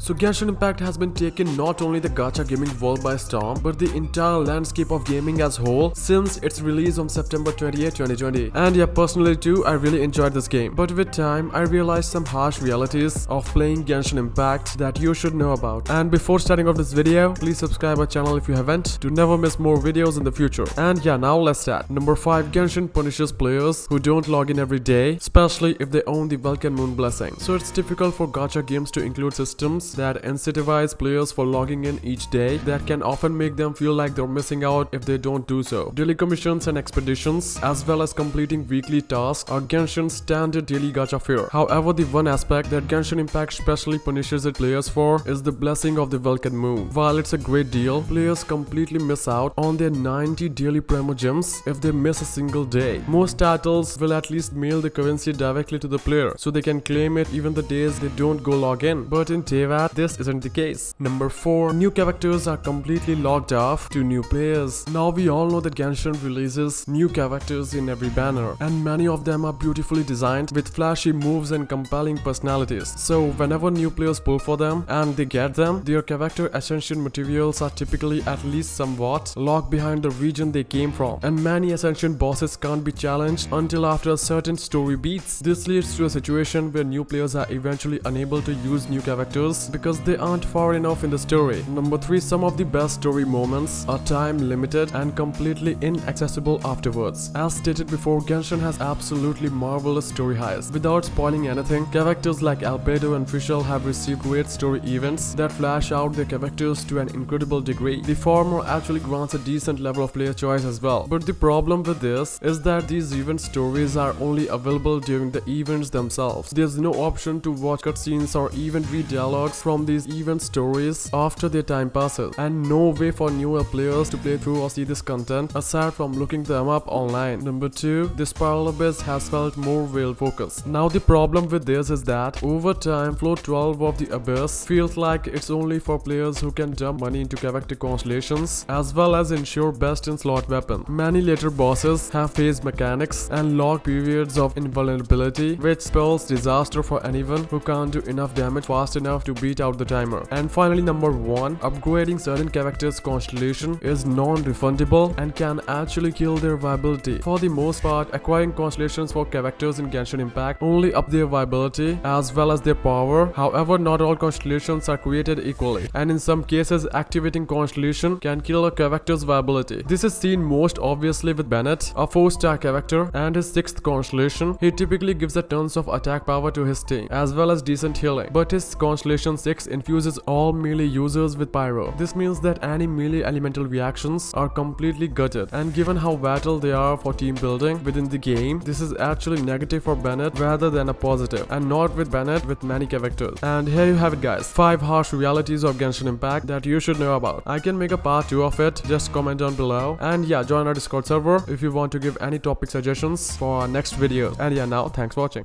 So Genshin Impact has been taking not only the gacha gaming world by storm, but the entire landscape of gaming as whole since its release on September 28, 2020. And yeah, personally too, I really enjoyed this game. But with time, I realized some harsh realities of playing Genshin Impact that you should know about. And before starting off this video, please subscribe our channel if you haven't to never miss more videos in the future. And yeah, now let's start. Number 5. Genshin punishes players who don't log in every day, especially if they own the Vulcan Moon blessing. So it's difficult for gacha games to include systems that incentivize players for logging in each day that can often make them feel like they're missing out if they don't do so. Daily commissions and expeditions, as well as completing weekly tasks, are Genshin's standard daily gacha fare. However, the one aspect that Genshin Impact specially punishes its players for is the blessing of the Vulcan Moon. While it's a great deal, players completely miss out on their 90 daily primo gems if they miss a single day. Most titles will at least mail the currency directly to the player so they can claim it even the days they don't go log in. But in Teyvat, this isn't the case. Number 4. New characters are completely locked off to new players. Now we all know that Genshin releases new characters in every banner, and many of them are beautifully designed with flashy moves and compelling personalities. So whenever new players pull for them and they get them, their character ascension materials are typically at least somewhat locked behind the region they came from, and many ascension bosses can't be challenged until after a certain story beats. This leads to a situation where new players are eventually unable to use new characters because they aren't far enough in the story. Number 3. Some of the best story moments are time limited and completely inaccessible afterwards. As stated before, Genshin has absolutely marvelous story highs. Without spoiling anything, characters like Albedo and Fischl have received great story events that flash out their characters to an incredible degree. The former actually grants a decent level of player choice as well. But the problem with this is that these event stories are only available during the events themselves. There's no option to watch cutscenes or even read dialogues from these event stories after their time passes, and no way for newer players to play through or see this content aside from looking them up online. Number 2. This parallel abyss has felt more veil focused. Now the problem with this is that over time, floor 12 of the abyss feels like it's only for players who can dump money into character constellations as well as ensure best in slot weapon. Many later bosses have phase mechanics and lock periods of invulnerability, which spells disaster for anyone who can't do enough damage fast enough to beat out the timer. And finally, number 1. Upgrading certain characters' constellation is non-refundable and can actually kill their viability. For the most part, acquiring constellations for characters in Genshin Impact only up their viability as well as their power. However, not all constellations are created equally, and in some cases, activating constellation can kill a character's viability. This is seen most obviously with Bennett, a 4-star character, and his 6th constellation. He typically gives a tons of attack power to his team as well as decent healing, but his constellation 6 infuses all melee users with pyro. This means that any melee elemental reactions are completely gutted, and given how vital they are for team building within the game, this is actually negative for Bennett rather than a positive, and not with Bennett with many characters. And here you have it, guys. 5 harsh realities of Genshin Impact that you should know about. I can make a part 2 of it, just comment down below, and yeah, join our Discord server if you want to give any topic suggestions for our next video. And yeah, now thanks for watching.